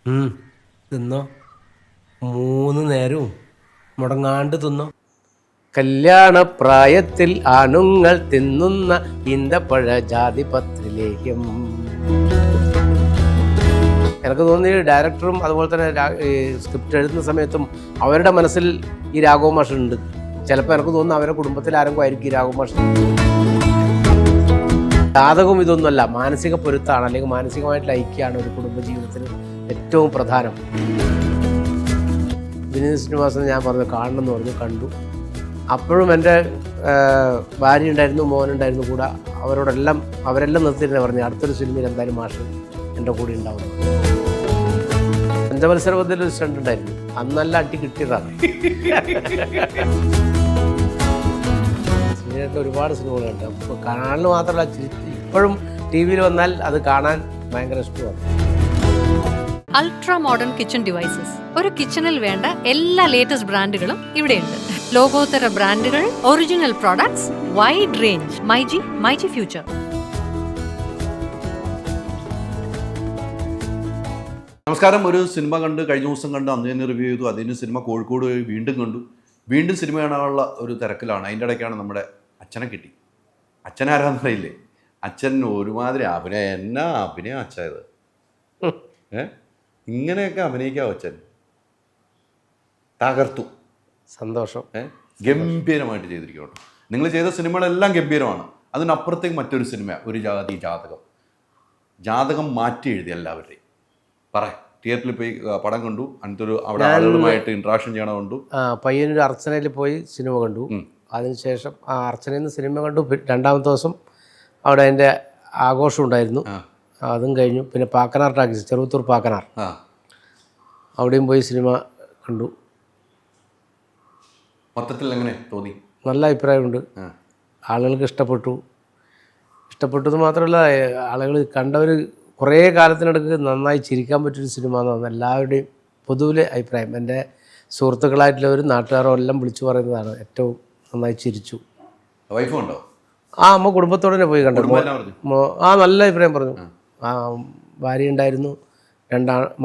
തിന്നോ, 3 നേരവും മുടങ്ങാണ്ട് തിന്നോ. കല്യാണപ്രായത്തിൽ ആണുങ്ങൾ തിന്നുന്ന ഈന്തപ്പഴ ജാതിപത്രിലേഹ്യം. എനിക്ക് തോന്നി ഡയറക്ടറും അതുപോലെ തന്നെ സ്ക്രിപ്റ്റ് എഴുതുന്ന സമയത്തും അവരുടെ മനസ്സിൽ ഈ രാഘവ മാഷുണ്ട്. ചിലപ്പോൾ എനിക്ക് തോന്നുന്നു അവരുടെ കുടുംബത്തിൽ ആരെങ്കിലും ആയിരിക്കും ഈ രാഘവ മാഷ്. ജാതകവും ഇതൊന്നുമല്ല, മാനസിക പൊരുത്താണ്, അല്ലെങ്കിൽ മാനസികമായിട്ടുള്ള ഐക്യമാണ് ഒരു കുടുംബജീവിതത്തിന് ഏറ്റവും പ്രധാനം. വിനീത് ശ്രീനിവാസൻ ഞാൻ പറഞ്ഞു കാണണം എന്ന് പറഞ്ഞു, കണ്ടു. അപ്പോഴും എൻ്റെ ഭാര്യ ഉണ്ടായിരുന്നു, മോനുണ്ടായിരുന്നു കൂടെ. അവരെല്ലാം നിർത്തിയിരുന്നേ പറഞ്ഞു അടുത്തൊരു സിനിമയിൽ എന്തായാലും മാഷ് എൻ്റെ കൂടെ ഉണ്ടാവുന്നു. പഞ്ചമത്സരത്തിൽ ഒരു സ്റ്റണ്ട് ഉണ്ടായിരുന്നു, അന്നല്ല അട്ടി കിട്ടിയതാണ്. സിനിമയൊക്കെ ഒരുപാട് സിനിമകളുണ്ട്. അപ്പോൾ കാണാൻ മാത്രമല്ല, ഇപ്പോഴും ടി വിയിൽ വന്നാൽ അത് കാണാൻ ഭയങ്കര ഇഷ്ടമാണ്. Ultra modern kitchen devices. ഒരു കിച്ചണിൽ വേണ്ട എല്ലാ ലേറ്റസ്റ്റ് ബ്രാൻഡുകളും ഇവിടെയുണ്ട്. ലോകോത്തര ബ്രാൻഡുകൾ, original products, wide range. MyG future. നമസ്കാരം. ഒരു സിനിമ കണ്ട് കഴിഞ്ഞ ദിവസം കണ്ട് അന്ന് തന്നെ റിവ്യൂ ചെയ്തു. അതിന് സിനിമ കോഴിക്കോട് വീണ്ടും കണ്ടു. വീണ്ടും സിനിമ കാണാനുള്ള ഒരു തിരക്കിലാണ്. അതിൻ്റെ ഇടയ്ക്കാണ് നമ്മുടെ അച്ഛനെ കിട്ടി. അച്ഛനാരാന്ന് അറിയില്ലേ? അച്ഛൻ ഒരുമാതിരി അഭിനയം അച്ഛായത്. ഇങ്ങനെയൊക്കെ അഭിനയിക്കാവോ അച്ഛൻ? തകർത്തു. സന്തോഷം. ഗംഭീരമായിട്ട് ചെയ്തിരിക്കുന്നു. നിങ്ങൾ ചെയ്ത സിനിമകളെല്ലാം ഗംഭീരമാണ്. അതിനപ്പുറത്തേക്ക് മറ്റൊരു സിനിമ, ഒരു ജാതകം മാറ്റി എഴുതി എല്ലാവരുടെയും. തിയേറ്ററിൽ പോയി പടം കണ്ടു, എന്നിട്ടൊരു അവിടെ ആളുകളുമായിട്ട് ഇൻട്രാക്ഷൻ ചെയ്യണ കണ്ടു. പയ്യന്നൂർ അർച്ചനയിൽ പോയി സിനിമ കണ്ടു. അതിനുശേഷം ആ അർച്ചനയിൽ നിന്ന് സിനിമ കണ്ടു. രണ്ടാമത്തെ ദിവസം അവിടെ അതിൻ്റെ ആഘോഷം ഉണ്ടായിരുന്നു, അതും കഴിഞ്ഞു. പിന്നെ പാക്കനാർ ടാക്കീസ്, ചെറുവത്തൂർ പാക്കനാർ, അവിടെയും പോയി സിനിമ കണ്ടു. മൊത്തത്തിൽ എങ്ങനെ തോന്നി? നല്ല അഭിപ്രായമുണ്ട്. ആളുകൾക്ക് ഇഷ്ടപ്പെട്ടത് മാത്രമല്ല, ആളുകൾ കണ്ടവർ കുറേ കാലത്തിനടുക്ക് നന്നായി ചിരിക്കാൻ പറ്റിയൊരു സിനിമ എന്നാണ് എല്ലാവരുടെയും പൊതുവിലെ അഭിപ്രായം. എൻ്റെ സുഹൃത്തുക്കളായിട്ടുള്ളവരും നാട്ടുകാരും എല്ലാം വിളിച്ചു പറയുന്നതാണ്. ഏറ്റവും നന്നായി ചിരിച്ചു. വൈഫുണ്ടോ? അമ്മ കുടുംബത്തോടെ തന്നെ പോയി കണ്ടു. നല്ല അഭിപ്രായം പറഞ്ഞു. ഭാര്യ ഉണ്ടായിരുന്നു,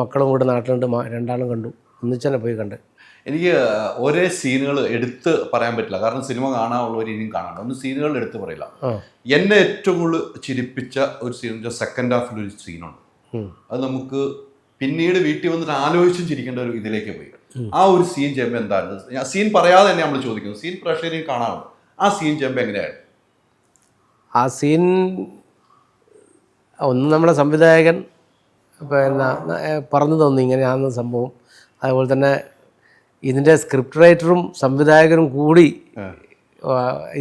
മക്കളും കൂടെ നാട്ടിലുണ്ട്, രണ്ടാളും കണ്ടു. ഒന്നിച്ചന്നെ പോയി കണ്ട്. എനിക്ക് ഒരേ സീനുകൾ എടുത്ത് പറയാൻ പറ്റില്ല, കാരണം സിനിമ കാണാനുള്ളവർ ഇനിയും കാണാണ്ട്. ഒന്ന് സീനുകൾ എടുത്ത് പറയില്ല. എന്നെ ഏറ്റവും കൂടുതൽ ചിരിപ്പിച്ച ഒരു സീൻ സെക്കൻഡ് ഹാഫിൽ ഒരു സീനുണ്ട്. അത് നമുക്ക് പിന്നീട് വീട്ടിൽ വന്നിട്ട് ആലോചിച്ചും ചിരിക്കേണ്ട ഒരു ഇതിലേക്ക് പോയി. ആ ഒരു സീൻ ചെയ്യുമ്പോൾ എന്തായിരുന്നു? സീൻ പറയാതെ തന്നെ നമ്മൾ ചോദിക്കുന്നു. സീൻ പ്രേക്ഷകരെയും കാണാറുണ്ട്. ആ സീൻ ചെയ്യുമ്പോൾ എങ്ങനെയായിരുന്നു? ആ സീൻ ഒന്ന് നമ്മുടെ സംവിധായകൻ പിന്നെ പറഞ്ഞു തന്നു ഇങ്ങനെയാണെന്ന സംഭവം. അതുപോലെ തന്നെ ഇതിൻ്റെ സ്ക്രിപ്റ്റ് റൈറ്ററും സംവിധായകനും കൂടി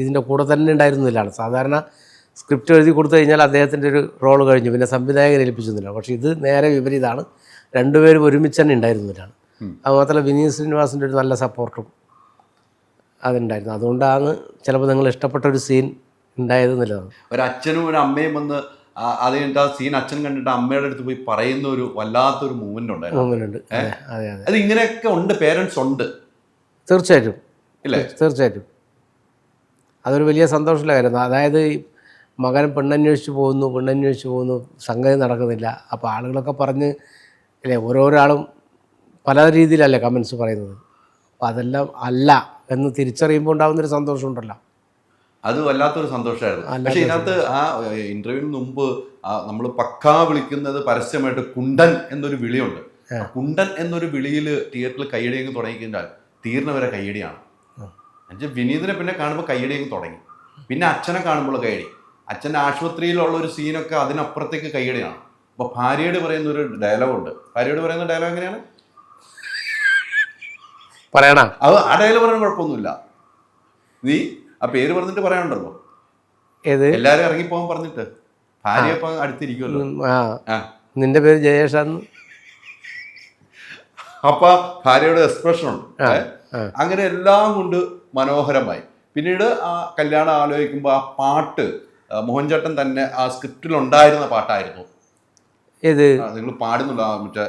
ഇതിൻ്റെ കൂടെ തന്നെ ഉണ്ടായിരുന്നില്ലാണ്. സാധാരണ സ്ക്രിപ്റ്റ് എഴുതി കൊടുത്തു കഴിഞ്ഞാൽ അദ്ദേഹത്തിൻ്റെ ഒരു റോള് കഴിഞ്ഞു, പിന്നെ സംവിധായകൻ ഏൽപ്പിച്ചിരുന്നില്ല. പക്ഷേ ഇത് നേരെ വിപരീതമാണ്. രണ്ടുപേരും ഒരുമിച്ച് തന്നെ ഉണ്ടായിരുന്നില്ലാണ്. അതുമാത്രമല്ല വിനീത് ശ്രീനിവാസിൻ്റെ ഒരു നല്ല സപ്പോർട്ടും അതുണ്ടായിരുന്നു. അതുകൊണ്ടാണ് ചിലപ്പോൾ നിങ്ങൾ ഇഷ്ടപ്പെട്ട ഒരു സീൻ ഉണ്ടായതെന്നുള്ളതാണ്. ഒരു അച്ഛനും ഒരു അമ്മയും വന്ന് അത് കഴിഞ്ഞിട്ട് ആ സീൻ അച്ഛൻ കണ്ടിട്ട് അമ്മയുടെ അടുത്ത് പോയി പറയുന്ന ഒരു വല്ലാത്തൊരു മൂവ്മെന്റ് ഉണ്ടായിരുന്നു. അത് ഇങ്ങനെയൊക്കെ ഉണ്ട്, പേരൻസ് ഉണ്ട്. തീർച്ചയായിട്ടും ഇല്ലേ? തീർച്ചയായിട്ടും അതൊരു വലിയ സന്തോഷമുള്ള കാര്യമാണ്. അതായത് മകൻ പെണ്ണന്വേഷിച്ച് പോകുന്നു, സംഗതി നടക്കുന്നില്ല. അപ്പോൾ ആളുകളൊക്കെ പറഞ്ഞ് അല്ലേ, ഓരോരാളും പല രീതിയിലല്ലേ കമൻസ് പറയുന്നത്. അപ്പോൾ അതെല്ലാം അല്ല എന്ന് തിരിച്ചറിയുമ്പോൾ ഉണ്ടാകുന്നൊരു സന്തോഷമുണ്ടല്ലോ, അത് വല്ലാത്തൊരു സന്തോഷമായിരുന്നു. പക്ഷെ ഇതിനകത്ത് ആ ഇന്റർവ്യൂവിന് മുമ്പ് നമ്മൾ പക്കാ വിളിക്കുന്നത് പരസ്യമായിട്ട് കുണ്ടൻ എന്നൊരു വിളിയുണ്ട്. കുണ്ടൻ എന്നൊരു വിളിയിൽ തിയേറ്ററിൽ കയ്യടിയങ്ങ് തുടങ്ങിക്കഴിഞ്ഞാൽ തീർന്നവരെ കയ്യടിയാണ്. എന്നുവെച്ചാൽ വിനീതിനെ പിന്നെ കാണുമ്പോൾ കയ്യടിയങ്ങ് തുടങ്ങി. പിന്നെ അച്ഛനെ കാണുമ്പോൾ കയ്യടി. അച്ഛൻ്റെ ആശുപത്രിയിലുള്ള ഒരു സീനൊക്കെ അതിനപ്പുറത്തേക്ക് കയ്യടിയാണ്. അപ്പോൾ ഭാര്യയോട് പറയുന്ന ഒരു ഡയലോഗുണ്ട്. ഭാര്യയോട് പറയുന്ന ഡയലോഗ് എങ്ങനെയാണ് പറയണ? അത് ആ ഡയലോഗ് പറയാൻ കുഴപ്പമൊന്നുമില്ല. നീ ആ പേര് പറഞ്ഞിട്ട് പറയാനുണ്ടല്ലോ, എല്ലാരും ഇറങ്ങിപ്പോകാൻ പറഞ്ഞിട്ട് ഭാര്യ ഇപ്പൊ അടുത്തിരിക്കുമല്ലോ, നിന്റെ പേര് ജയേഷാന്ന്. അപ്പൊ ഭാര്യയുടെ എക്സ്പ്രഷൻ ഉണ്ട്. അങ്ങനെ എല്ലാം കൊണ്ട് മനോഹരമായി. പിന്നീട് ആ കല്യാണം ആലോചിക്കുമ്പോൾ ആ പാട്ട് മോഹൻചേട്ടൻ തന്നെ ആ സ്ക്രിപ്റ്റിൽ ഉണ്ടായിരുന്ന പാട്ടായിരുന്നു. ഏത് നിങ്ങൾ പാടുന്നില്ല? മറ്റേ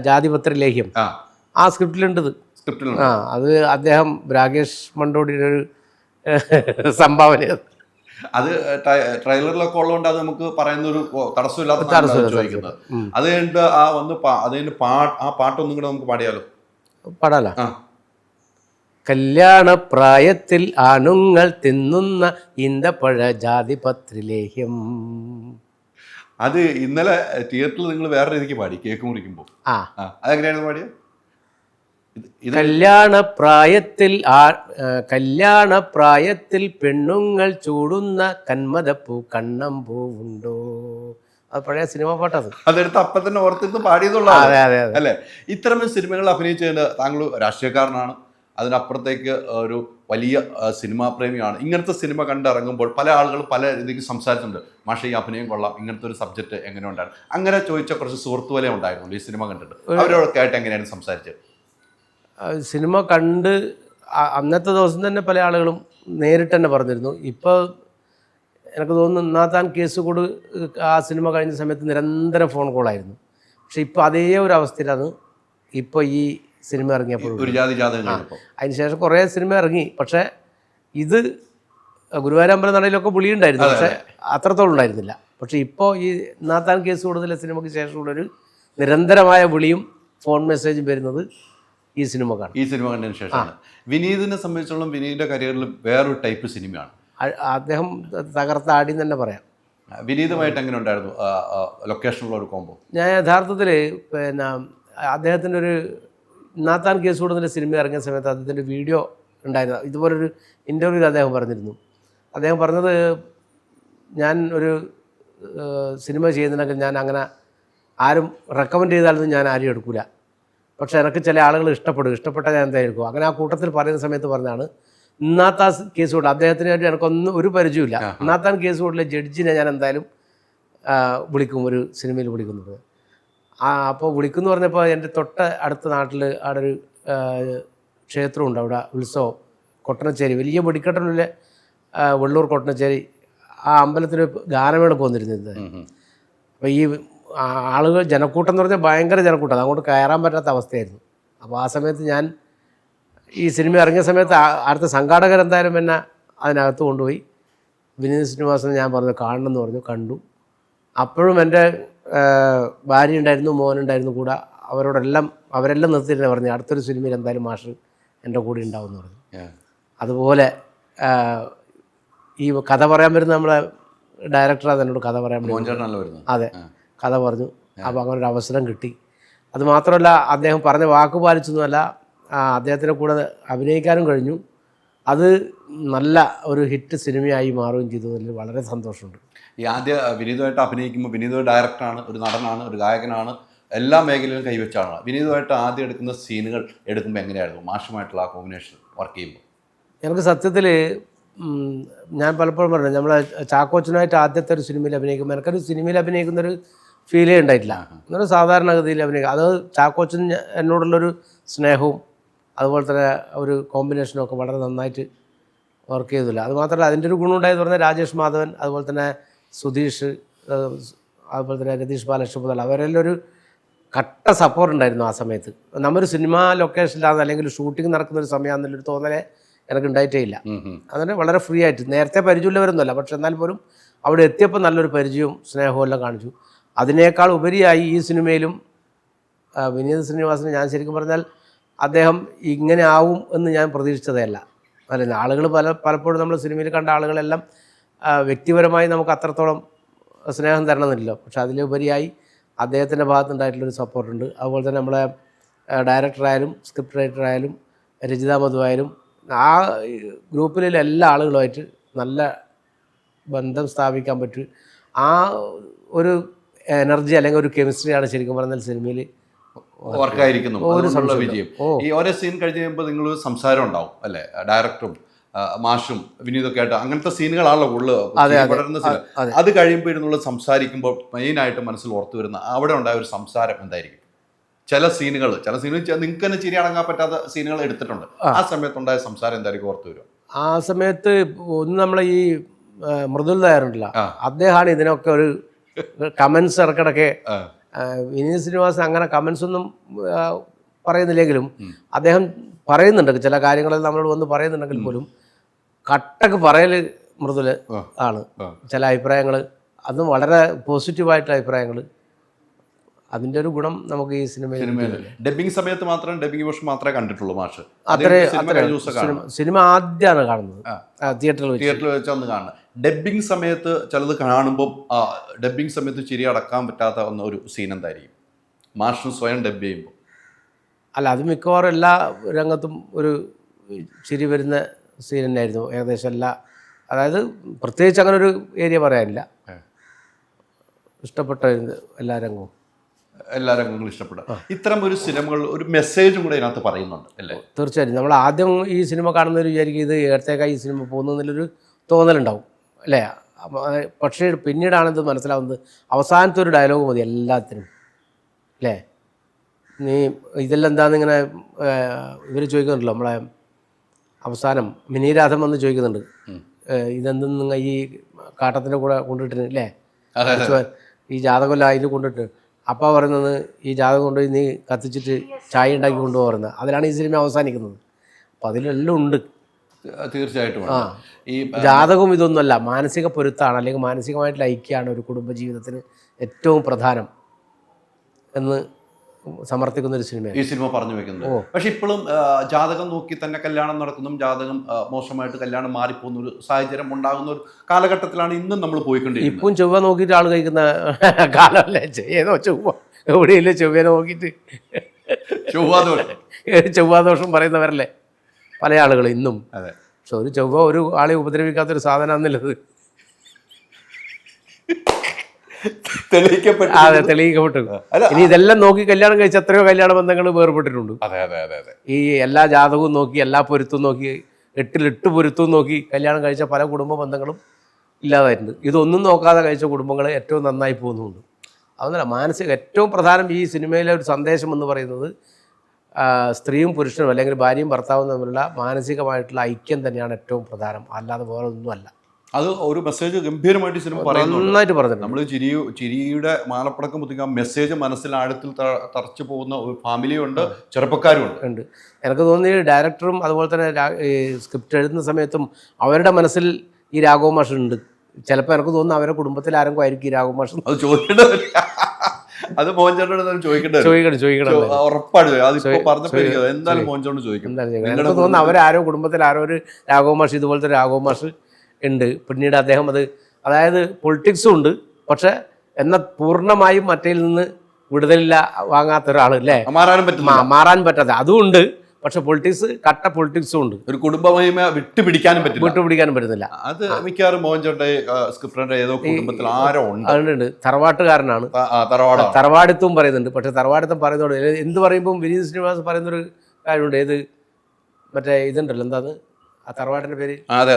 ജാതിപത്രി ലേഹ്യം ആ സ്ക്രിപ്റ്റിലുണ്ടത്. അത് അദ്ദേഹം രാകേഷ് മണ്ടോടിയുടെ ഒരു സംഭാവന. അത് ട്രെയിലറിലൊക്കെ ഉള്ളതുകൊണ്ട് അത് നമുക്ക് പറയുന്ന ഒരു തടസ്സമില്ലാത്ത ചോദിക്കുന്നത്. അത് കഴിഞ്ഞിട്ട് ആ വന്ന് അത് കഴിഞ്ഞ് ആ പാട്ടൊന്നും കൂടെ നമുക്ക് പാടിയാലോ? പാടാലോ. കല്യാണ പ്രായത്തിൽ ആണുങ്ങൾ തിന്നുന്ന ഈന്തപ്പഴ ജാതിപത്രിലേഹ്യം. അത് ഇന്നലെ തിയേറ്ററിൽ നിങ്ങൾ വേറെ രീതിക്ക് പാടി കേക്ക് മുറിക്കുമ്പോൾ. അതെങ്ങനെയാണ് പാടിയ? കല്യാണ പ്രായത്തിൽ പെണ്ണുങ്ങൾ ചൂടുന്ന കന്മദപ്പൂ കണ്ണമ്പൂ ഉണ്ടോ. അത് പഴയ സിനിമ പാട്ടത്. അതെടുത്ത് അപ്പം തന്നെ ഓർത്തിരുന്ന് പാടിയതുള്ള അല്ലേ? ഇത്തരം സിനിമകൾ അഭിനയിച്ചതിന് താങ്കൾ രാഷ്ട്രീയക്കാരനാണ്, അതിനപ്പുറത്തേക്ക് ഒരു വലിയ സിനിമാ പ്രേമിയാണ്. ഇങ്ങനത്തെ സിനിമ കണ്ടിറങ്ങുമ്പോൾ പല ആളുകളും പല രീതിക്ക് സംസാരിച്ചിട്ടുണ്ട്. മാഷെ ഈ അഭിനയം കൊള്ളാം, ഇങ്ങനത്തെ ഒരു സബ്ജക്റ്റ് എങ്ങനെ ഉണ്ടായിരുന്നു? അങ്ങനെ ചോദിച്ച കുറച്ച് സുഹൃത്തു വല ഉണ്ടായിരുന്നു ഈ സിനിമ കണ്ടിട്ട്. അവരോടൊക്കെ ആയിട്ട് എങ്ങനെയാണ് സംസാരിച്ചത്? സിനിമ കണ്ട് അന്നത്തെ ദിവസം തന്നെ പല ആളുകളും നേരിട്ട് തന്നെ പറഞ്ഞിരുന്നു. ഇപ്പോൾ എനിക്ക് തോന്നുന്നു ഇന്നാത്താൻ കേസ് കൂട് ആ സിനിമ കഴിഞ്ഞ സമയത്ത് നിരന്തരം ഫോൺ കോളായിരുന്നു. പക്ഷെ ഇപ്പോൾ അതേ ഒരു അവസ്ഥയിലാണ് ഇപ്പോൾ ഈ സിനിമ ഇറങ്ങിയപ്പോൾ. അതിനുശേഷം കുറേ സിനിമ ഇറങ്ങി. പക്ഷേ ഇത് ഗുരുവായൂരമ്പലം നടയിലൊക്കെ വിളിയുണ്ടായിരുന്നു, പക്ഷേ അത്രത്തോളം ഉണ്ടായിരുന്നില്ല. പക്ഷേ ഇപ്പോൾ ഈ ഇന്നാത്താൻ കേസ് കൂടുതലെ സിനിമയ്ക്ക് ശേഷമുള്ളൊരു നിരന്തരമായ വിളിയും ഫോൺ മെസ്സേജും വരുന്നത് ഈ സിനിമ കണ്ടതിന് ശേഷമാണ്. വിനീതിനെ സംബന്ധിച്ചോളം വിനീതിൻ്റെ കരിയറിൽ വേറൊരു ടൈപ്പ് സിനിമയാണ്. അദ്ദേഹം തകർത്താടി തന്നെ പറയാം. വിനീതുമായിട്ട് എങ്ങനെ ഉണ്ടായിരുന്നു ലൊക്കേഷനുള്ള ഒരു കോംബോ? ഞാൻ യഥാർത്ഥത്തിൽ പിന്നെ അദ്ദേഹത്തിൻ്റെ ഒരു നാത്താൻ കേസ് കൂടുതൽ സിനിമ ഇറങ്ങിയ സമയത്ത് അദ്ദേഹത്തിൻ്റെ വീഡിയോ ഉണ്ടായിരുന്നു. ഇതുപോലൊരു ഇൻ്റർവ്യൂവിൽ അദ്ദേഹം പറഞ്ഞിരുന്നു. അദ്ദേഹം പറഞ്ഞത്, ഞാൻ ഒരു സിനിമ ചെയ്യുന്നുണ്ടെങ്കിൽ ഞാൻ അങ്ങനെ ആരും റെക്കമെൻഡ് ചെയ്താലൊന്നും ഞാൻ ആരും എടുക്കില്ല. പക്ഷേ എനിക്ക് ചില ആളുകൾ ഇഷ്ടപ്പെട്ടാൽ ഞാൻ എന്തായിരിക്കും. അങ്ങനെ ആ കൂട്ടത്തിൽ പറയുന്ന സമയത്ത് പറഞ്ഞാണ് ഇന്നാത്താൻ കേസ് കൂടെ അദ്ദേഹത്തിനായിട്ട് എനിക്കൊന്നും ഒരു പരിചയമില്ല. ഇന്നാത്താൻ കേസ് കൂടിലെ ജഡ്ജിനെ ഞാൻ എന്തായാലും വിളിക്കും, ഒരു സിനിമയിൽ വിളിക്കുന്നത്. അപ്പോൾ വിളിക്കുമെന്ന് പറഞ്ഞപ്പോൾ എൻ്റെ അടുത്ത നാട്ടിൽ അവിടെ ഒരു ക്ഷേത്രമുണ്ട്, അവിടെ ഉത്സവം, കൊട്ടനശ്ശേരി, വലിയ വെടിക്കെട്ടിലെ വെള്ളൂർ കൊട്ടനശ്ശേരി. ആ അമ്പലത്തിൽ ഗാനമേളക്ക് വന്നിരുന്നത്. അപ്പോൾ ഈ ആളുകൾ ജനക്കൂട്ടം എന്ന് പറഞ്ഞാൽ ഭയങ്കര ജനക്കൂട്ടം, അങ്ങോട്ട് കയറാൻ പറ്റാത്ത അവസ്ഥയായിരുന്നു. അപ്പോൾ ആ സമയത്ത് ഞാൻ ഈ സിനിമ ഇറങ്ങിയ സമയത്ത് അടുത്ത സംഘാടകരെന്തായാലും എന്നെ അതിനകത്ത് കൊണ്ടുപോയി. വിനീത് ശ്രീനിവാസൻ ഞാൻ പറഞ്ഞു കാണണമെന്ന് പറഞ്ഞു. കണ്ടു. അപ്പോഴും എൻ്റെ ഭാര്യ ഉണ്ടായിരുന്നു, മോനുണ്ടായിരുന്നു കൂടെ. അവരെല്ലാം നിർത്തിയിട്ട് പറഞ്ഞു അടുത്തൊരു സിനിമയിൽ എന്തായാലും മാഷ് എൻ്റെ കൂടെ ഉണ്ടാവും എന്ന് പറഞ്ഞു. അതുപോലെ ഈ കഥ പറയാൻ വരുന്ന നമ്മളെ ഡയറക്ടറാണ് എന്നോട് കഥ പറയാൻ വരുന്നത്. അതെ, കഥ പറഞ്ഞു. അപ്പോൾ അങ്ങനെ ഒരു അവസരം കിട്ടി. അതുമാത്രമല്ല, അദ്ദേഹം പറഞ്ഞ വാക്ക് പാലിച്ചൊന്നുമല്ല, അദ്ദേഹത്തിൻ്റെ കൂടെ അഭിനയിക്കാനും കഴിഞ്ഞു. അത് നല്ല ഒരു ഹിറ്റ് സിനിമയായി മാറുകയും ചെയ്തതിൽ വളരെ സന്തോഷമുണ്ട്. ഈ ആദ്യ വിനീതുമായിട്ട് അഭിനയിക്കുമ്പോൾ വിനീത് ഡയറക്ടറാണ്, ഒരു നടനാണ്, ഒരു ഗായകനാണ്, എല്ലാ മേഖലയിലും കൈവച്ചാണ്. വിനീതുമായിട്ട് ആദ്യം എടുക്കുന്ന സീനുകൾ എടുക്കുമ്പോൾ എങ്ങനെയായിരുന്നു മാഷുമായിട്ടുള്ള ആ കോമ്പിനേഷൻ വർക്ക് ചെയ്യുമ്പോൾ? എനിക്ക് സത്യത്തിൽ ഞാൻ പലപ്പോഴും പറഞ്ഞു, നമ്മളെ ചാക്കോച്ചനായിട്ട് ആദ്യത്തെ ഒരു സിനിമയിൽ അഭിനയിക്കുമ്പോൾ എനിക്കൊരു സിനിമയിൽ അഭിനയിക്കുന്നൊരു ഫീലേ ഉണ്ടായിട്ടില്ല. എന്നൊരു സാധാരണഗതിയിൽ അഭിനയിക്കുക. അത് ചാക്കോച്ചൻ എന്നോടുള്ളൊരു സ്നേഹവും അതുപോലെ തന്നെ ഒരു കോമ്പിനേഷനും ഒക്കെ വളരെ നന്നായിട്ട് വർക്ക് ചെയ്തില്ല. അതുമാത്രമല്ല, അതിൻ്റെ ഒരു ഗുണം ഉണ്ടായെന്ന് പറഞ്ഞാൽ രാജേഷ് മാധവൻ, അതുപോലെ തന്നെ സുധീഷ്, അതുപോലെ തന്നെ രതീഷ് ബാലകൃഷ്ണൻ മുതൽ അവരെല്ലാം ഒരു കട്ട സപ്പോർട്ട് ഉണ്ടായിരുന്നു ആ സമയത്ത്. നമ്മൊരു സിനിമാ ലൊക്കേഷനിലാണ് അല്ലെങ്കിൽ ഷൂട്ടിംഗ് നടക്കുന്ന ഒരു സമയമാണെന്നുള്ളൊരു തോന്നലേ എനിക്ക് ഉണ്ടായിട്ടേ ഇല്ല. അങ്ങനെ വളരെ ഫ്രീ ആയിട്ട്, നേരത്തെ പരിചയമുള്ളവരൊന്നുമല്ല, പക്ഷെ എന്നാൽ പോലും അവിടെ എത്തിയപ്പോൾ നല്ലൊരു പരിചയവും സ്നേഹവും എല്ലാം കാണിച്ചു. അതിനേക്കാൾ ഉപരിയായി ഈ സിനിമയിലും വിനീത് ശ്രീനിവാസന് ഞാൻ ശരിക്കും പറഞ്ഞാൽ അദ്ദേഹം ഇങ്ങനെ ആവും എന്ന് ഞാൻ പ്രതീക്ഷിച്ചതേ അല്ല. അല്ല, ആളുകൾ പലപ്പോഴും നമ്മൾ സിനിമയിൽ കണ്ട ആളുകളെല്ലാം വ്യക്തിപരമായി നമുക്ക് അത്രത്തോളം സ്നേഹം തരണമെന്നില്ലല്ലോ. പക്ഷെ അതിലുപരിയായി അദ്ദേഹത്തിൻ്റെ ഭാഗത്തുനിന്നുണ്ടായിട്ടുള്ളൊരു സപ്പോർട്ടുണ്ട്. അതുപോലെ തന്നെ നമ്മളെ ഡയറക്ടറായാലും സ്ക്രിപ്റ്റ് റൈറ്ററായാലും രചിത മധുവായാലും ആ ഗ്രൂപ്പിലുള്ള എല്ലാ ആളുകളുമായിട്ട് നല്ല ബന്ധം സ്ഥാപിക്കാൻ പറ്റും. ആ ഒരു എനർജി അല്ലെങ്കിൽ ഒരു കെമിസ്ട്രിയാണ് ശരിക്കും പറഞ്ഞാൽ സിനിമയിൽ വർക്കായിരിക്കുന്നു. വിജയം. ഈ ഓരോ സീൻ കഴിഞ്ഞ് കഴിയുമ്പോൾ നിങ്ങൾ സംസാരം ഉണ്ടാവും അല്ലേ, ഡയറക്ടറും മാഷും വിനീതൊക്കെ ആയിട്ട്. അങ്ങനത്തെ സീനുകളാണല്ലോ കൂടുതൽ. അത് കഴിയുമ്പോൾ ഇരുന്നുള്ള സംസാരിക്കുമ്പോൾ മെയിനായിട്ട് മനസ്സിൽ ഓർത്തു വരുന്ന അവിടെ ഉണ്ടായ ഒരു സംസാരം എന്തായിരിക്കും? ചില സീനുകൾ നിങ്ങൾക്ക് തന്നെ ചിരി അടങ്ങാൻ പറ്റാത്ത സീനുകൾ എടുത്തിട്ടുണ്ട്. ആ സമയത്തുണ്ടായ സംസാരം എന്തായിരിക്കും ഓർത്തു വരും? ആ സമയത്ത് ഒന്ന് നമ്മളെ ഈ മൃദുൽ നായരുണ്ടല്ലോ, അദ്ദേഹമാണ് ഇതിനൊക്കെ ഒരു കമൻസ് ഇടയ്ക്കിടയ്ക്ക്. വിനീത് ശ്രീനിവാസൻ അങ്ങനെ കമൻസ് ഒന്നും പറയുന്നില്ലെങ്കിലും അദ്ദേഹം പറയുന്നുണ്ട് ചില കാര്യങ്ങളിൽ നമ്മളോട് വന്ന് പറയുന്നുണ്ടെങ്കിൽ പോലും കട്ടക്ക് പറയൽ മൃദുല് ആണ്. ചില അഭിപ്രായങ്ങൾ അതും വളരെ പോസിറ്റീവായിട്ടുള്ള അഭിപ്രായങ്ങൾ, അതിൻ്റെ ഒരു ഗുണം നമുക്ക് ഈ സിനിമയിൽ. ഡബിങ് സമയത്ത് മാത്രം, ഡബിങ് വേർഷൻ മാത്രമേ കണ്ടിട്ടുള്ളൂ മാഷ്. സിനിമ ആദ്യമാണ് കാണുന്നത് തിയേറ്ററിൽ വെച്ചാണ് കാണുന്നത്. ഡബിങ് സമയത്ത് ചിലത് കാണുമ്പോൾ ഡബിങ് സമയത്ത് ചിരി അടക്കാൻ പറ്റാത്ത ഒരു സീൻ എന്തായിരിക്കും മാഷിന് സ്വയം ഡബ് ചെയ്യുമ്പോൾ? അല്ല, അത് മിക്കവാറും എല്ലാ രംഗത്തും ഒരു ചിരി വരുന്ന സീൻ തന്നെയായിരുന്നു ഏകദേശം എല്ലാ. അതായത് പ്രത്യേകിച്ച് അങ്ങനെ ഒരു ഏരിയ പറയാനില്ല. ഇഷ്ടപ്പെട്ട എല്ലാ രംഗവും ഇഷ്ടപ്പെടും. ഇത്തരം ഒരു സിനിമകൾ ഒരു മെസ്സേജും കൂടെ ഇതിനകത്ത് പറയുന്നുണ്ട് അല്ലേ? തീർച്ചയായും. നമ്മൾ ആദ്യം ഈ സിനിമ കാണുന്നവർ വിചാരിക്കും ഇത് ഏടത്തേക്കായി ഈ സിനിമ പോകുന്നതിലൊരു തോന്നലുണ്ടാവും അല്ലേ? പക്ഷേ പിന്നീടാണിത് മനസ്സിലാവുന്നത്. അവസാനത്തെ ഒരു ഡയലോഗ് മതി എല്ലാത്തിനും അല്ലേ? നീ ഇതെല്ലാം എന്താണെന്നിങ്ങനെ ഇവർ ചോദിക്കുന്നുണ്ടല്ലോ, നമ്മളെ അവസാനം മിനിരാധം വന്ന് ചോദിക്കുന്നുണ്ട്, ഇതെന്തും നിങ്ങൾ ഈ കാട്ടത്തിൻ്റെ കൂടെ കൊണ്ടിട്ടിന് അല്ലേ, ഈ ജാതകമല്ല അതിൽ കൊണ്ടിട്ട്. അപ്പ പറയുന്നത് ഈ ജാതകം കൊണ്ടുപോയി നീ കത്തിച്ചിട്ട് ചായ ഉണ്ടാക്കി കൊണ്ടുപോകുന്നത്. അതിലാണ് ഈ സിനിമ അവസാനിക്കുന്നത്. അപ്പം അതിലെല്ലാം ഉണ്ട്. തീർച്ചയായിട്ടും. ഈ ജാതകവും ഇതൊന്നുമല്ല, മാനസിക പൊരുത്താണ്, അല്ലെങ്കിൽ മാനസികമായിട്ടുള്ള ഐക്യമാണ് ഒരു കുടുംബജീവിതത്തിന് ഏറ്റവും പ്രധാനം എന്ന് സമർത്ഥിക്കുന്ന ഒരു സിനിമ ഈ സിനിമ പറഞ്ഞു വെക്കുന്നത്. പക്ഷെ ഇപ്പോഴും ജാതകം നോക്കി തന്നെ കല്യാണം നടക്കുന്നതും ജാതകം മോശമായിട്ട് കല്യാണം മാറിപ്പോകുന്ന ഒരു സാഹചര്യം ഉണ്ടാകുന്ന ഒരു കാലഘട്ടത്തിലാണ് ഇന്നും നമ്മൾ പോയിക്കൊണ്ടിരിക്കുന്നത്. ഇപ്പം ചൊവ്വ നോക്കിയിട്ട് ആൾ കഴിക്കുന്ന കാലമല്ലേ? ഏതോ ചൊവ്വ എവിടെയില്ല ചൊവ്വ നോക്കിയിട്ട് ചൊവ്വാദോഷം പറയുന്നവരല്ലേ പല ആളുകൾ ഇന്നും. പക്ഷെ ഒരു ചൊവ്വ ഒരു ആളെ ഉപദ്രവിക്കാത്തൊരു സാധനമാണെന്നുള്ളത് തെളിയിക്കപ്പെട്ടു. ഇനി ഇതെല്ലാം നോക്കി കല്യാണം കഴിച്ച എത്രയോ കല്യാണ ബന്ധങ്ങൾ വേർപെട്ടിട്ടുണ്ട്. ഈ എല്ലാ ജാതകവും നോക്കി, എല്ലാ പൊരുത്തവും നോക്കി, 8 പൊരുത്തവും നോക്കി കല്യാണം കഴിച്ച പല കുടുംബ ബന്ധങ്ങളും ഇല്ലാതായിട്ടുണ്ട്. ഇതൊന്നും നോക്കാതെ കഴിച്ച കുടുംബങ്ങൾ ഏറ്റവും നന്നായി പോകുന്നുണ്ട്. അതൊന്നുമല്ല, ഏറ്റവും പ്രധാനം ഈ സിനിമയിലെ ഒരു സന്ദേശം എന്ന് പറയുന്നത് സ്ത്രീയും പുരുഷനും അല്ലെങ്കിൽ ഭാര്യയും ഭർത്താവും തമ്മിലുള്ള മാനസികമായിട്ടുള്ള ഐക്യം തന്നെയാണ് ഏറ്റവും പ്രധാനം, അല്ലാതെ വേറെ ഒന്നുമല്ല. അത് ഒരു മെസ്സേജ് ഗംഭീരമായിട്ട് സിനിമ നന്നായിട്ട് പറഞ്ഞു. നമ്മൾ ചിരിയുടെ മാലപ്പടക്കം മുത്തിക്കാൻ മെസ്സേജ് മനസ്സിലാഴത്തിൽ തറച്ചു പോകുന്ന ഒരു ഫാമിലിയും ഉണ്ട്, ചെറുപ്പക്കാരും ഉണ്ട്. എനിക്ക് തോന്നി ഡയറക്ടറും അതുപോലെ തന്നെ സ്ക്രിപ്റ്റ് എഴുതുന്ന സമയത്തും അവരുടെ മനസ്സിൽ ഈ രാഘവ മാഷ് ഉണ്ട്. ചിലപ്പോൾ എനിക്ക് തോന്നുന്നു അവരുടെ കുടുംബത്തിൽ ആരെങ്കിലും ആയിരിക്കും ഈ രാഘവ മാഷ്. അത് ചോദിക്കേണ്ടത്, അത് മോഹൻചേട്ടനോട് ചോദിക്കണം. ഉറപ്പാണ്. അതിപ്പോ പറഞ്ഞപ്പോൾ എന്തായാലും മോഹൻചേട്ടനോട് ചോദിക്കും. എനിക്ക് തോന്നുന്നു അവരാരോ കുടുംബത്തിൽ ആരോ ഒരു രാഘവ മാഷ്, ഇതുപോലത്തെ രാഘവ മാഷ് ഉണ്ട്. പിന്നീട് അദ്ദേഹം അതായത് പൊളിറ്റിക്സും ഉണ്ട്, പക്ഷെ എന്നാൽ പൂർണ്ണമായും മറ്റേൽ നിന്ന് വിടുതലില്ല വാങ്ങാത്ത ഒരാൾ അല്ലേ, മാറാൻ പറ്റാതെ അതും ഉണ്ട്. പക്ഷെ പൊളിറ്റിക്സ് കട്ട പൊളിറ്റിക്സും ഉണ്ട്. ഒരു കുടുംബമഹിമ വിട്ടുപിടിക്കാനും പറ്റുന്നില്ല. അത് മിക്കവാറും മോഹൻചേട്ടന്റെ സ്ക്രിപ്റ്റിന്റെ ഏതോ കുടുംബത്തിൽ ആരോ ഉണ്ട്. തറവാട്ടുകാരനാണ്, തറവാടിത്വം പറയുന്നുണ്ട്. പക്ഷെ തറവാടിത്തം പറയുന്നതോട് എന്ത് പറയുമ്പോൾ വിനീത് ശ്രീനിവാസ് പറയുന്നൊരു കാര്യമുണ്ട്. ഏത് മറ്റേ ഇതുണ്ടല്ലോ, എന്താണ് ആ തറവാടിന്റെ പേര്? അതെ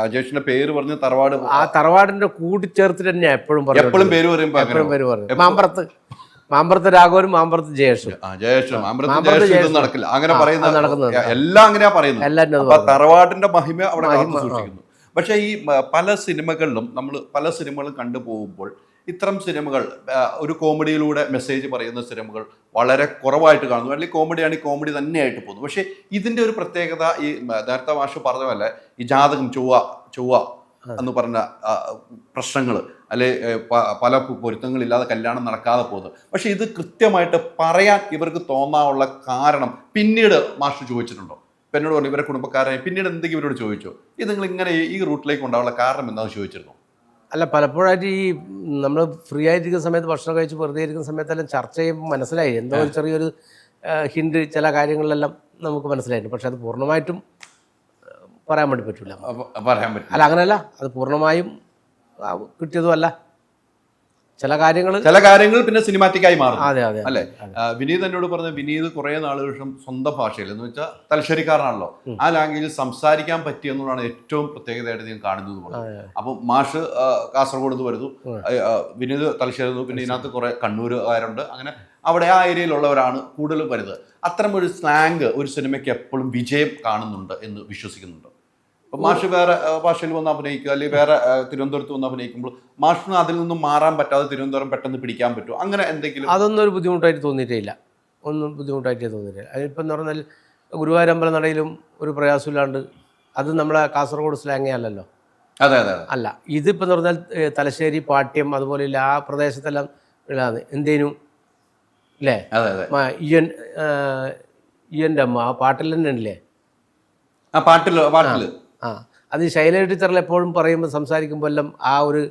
അജേഷിന്റെ പേര് പറഞ്ഞ് തറവാട്, ആ തറവാടിന്റെ കൂട്ടിച്ചേർത്തിട്ട് തന്നെയാ എപ്പോഴും പേര് പറയും. മാമ്പറത്ത് രാഘവനും മാമ്പറത്ത് ജയേഷും നടക്കില്ല, അങ്ങനെ പറയുന്നത് എല്ലാം അങ്ങനെയാ പറയുന്നത്. തറവാടിന്റെ മഹിമ അവിടെ സൂക്ഷിക്കുന്നു. പക്ഷെ ഈ പല സിനിമകളും കണ്ടുപോകുമ്പോൾ ഇത്തരം സിനിമകൾ ഒരു കോമഡിയിലൂടെ മെസ്സേജ് പറയുന്ന സിനിമകൾ വളരെ കുറവായിട്ട് കാണുന്നു. അല്ലെങ്കിൽ കോമഡിയാണെങ്കിൽ കോമഡി തന്നെയായിട്ട് പോകുന്നു. പക്ഷേ ഇതിൻ്റെ ഒരു പ്രത്യേകത, ഈ നേരത്തെ മാഷ് പറഞ്ഞ പോലെ ഈ ജാതകം ചൊവ്വ എന്ന് പറഞ്ഞ പ്രശ്നങ്ങൾ, അല്ലെ പല പൊരുത്തങ്ങളില്ലാതെ കല്യാണം നടക്കാതെ പോകുന്നത്. പക്ഷെ ഇത് കൃത്യമായിട്ട് പറയാൻ ഇവർക്ക് തോന്നാനുള്ള കാരണം പിന്നീട് മാഷ് ചോദിച്ചിട്ടുണ്ടോ? ഇപ്പം എന്നോട് പറഞ്ഞു ഇവരെ കുടുംബക്കാരെ പിന്നീട് എന്തെങ്കിലും ഇവരോട് ചോദിച്ചോ, ഇത് നിങ്ങൾ ഇങ്ങനെ ഈ റൂട്ടിലേക്ക് ഉണ്ടാവാനുള്ള കാരണം എന്താണെന്ന് ചോദിച്ചിരുന്നു? അല്ല, പലപ്പോഴായിട്ട് ഈ നമ്മൾ ഫ്രീ ആയിരിക്കുന്ന സമയത്ത്, ഭക്ഷണം കഴിച്ച് വെറുതെ ഇരിക്കുന്ന സമയത്തെല്ലാം ചർച്ച ചെയ്യുമ്പോൾ മനസ്സിലായി എന്തോ ഒരു ചെറിയൊരു ഹിൻഡ് ചില കാര്യങ്ങളിലെല്ലാം നമുക്ക് മനസ്സിലായിരുന്നു. പക്ഷെ അത് പൂർണ്ണമായിട്ടും പറയാൻ വേണ്ടി പറ്റില്ല. അല്ല, അങ്ങനെയല്ല, അത് പൂർണ്ണമായും കിട്ടിയതുമല്ല. ചില കാര്യങ്ങൾ പിന്നെ സിനിമാറ്റിക്കായി മാറും. അല്ലേ? വിനീത് എന്നോട് പറഞ്ഞ, വിനീത് കുറെ നാളുകൾക്ക് ശേഷം സ്വന്തം ഭാഷയിൽ എന്ന് വെച്ചാൽ തലശ്ശേരിക്കാരനാണല്ലോ, ആ ലാംഗ്വേജിൽ സംസാരിക്കാൻ പറ്റിയെന്നുള്ളതാണ് ഏറ്റവും പ്രത്യേകതയായിട്ട് ഞാൻ കാണുന്നത്. അപ്പൊ മാഷ് കാസർഗോഡ് വരുന്നു, വിനീത് തലശ്ശേരി, പിന്നെ ഇതിനകത്ത് കുറെ കണ്ണൂരുകാരുണ്ട്. അങ്ങനെ അവിടെ ആ ഏരിയയിലുള്ളവരാണ് കൂടുതലും വരുന്നത്. അത്തരം ഒരു സ്ലാങ് ഒരു സിനിമയ്ക്ക് എപ്പോഴും വിജയം കാണുന്നുണ്ട് എന്ന് വിശ്വസിക്കുന്നുണ്ട്. അപ്പം മാഷ് വേറെ ഭാഷയിൽ വന്ന് അഭിനയിക്കുക, അല്ലെങ്കിൽ വേറെ തിരുവനന്തപുരത്ത് വന്ന് അഭിനയിക്കുമ്പോൾ മാഷിന് അതിൽ നിന്നും മാറാൻ പറ്റാതെ തിരുവനന്തപുരം പെട്ടെന്ന് പിടിക്കാൻ പറ്റുമോ? അങ്ങനെ എന്തെങ്കിലും? അതൊന്നും ഒരു ബുദ്ധിമുട്ടായിട്ട് തോന്നിയിട്ടില്ല. അതിപ്പം എന്ന് പറഞ്ഞാൽ ഗുരുവായൂരമ്പല നടയിലും ഒരു പ്രയാസമില്ലാണ്ട്, അത് നമ്മളെ കാസർഗോഡ് സ്ലാങ്ങേ അല്ലല്ലോ. അതെ അതെ അല്ല. ഇതിപ്പോൾ എന്ന് പറഞ്ഞാൽ തലശ്ശേരി, പാട്യം, അതുപോലെയുള്ള ആ പ്രദേശത്തെല്ലാം ഉള്ളതാണ്. എന്തേനും അല്ലേ? അതെ അതെ. ഇയൻ്റെ അമ്മ ആ പാട്ടിൽ തന്നെ ഉണ്ടല്ലേ? ആ പാട്ടില് ആ അത് ശൈലജ ടീച്ചറിൽ എപ്പോഴും പറയുമ്പോൾ സംസാരിക്കുമ്പോൾ എല്ലാം ആ ഒരു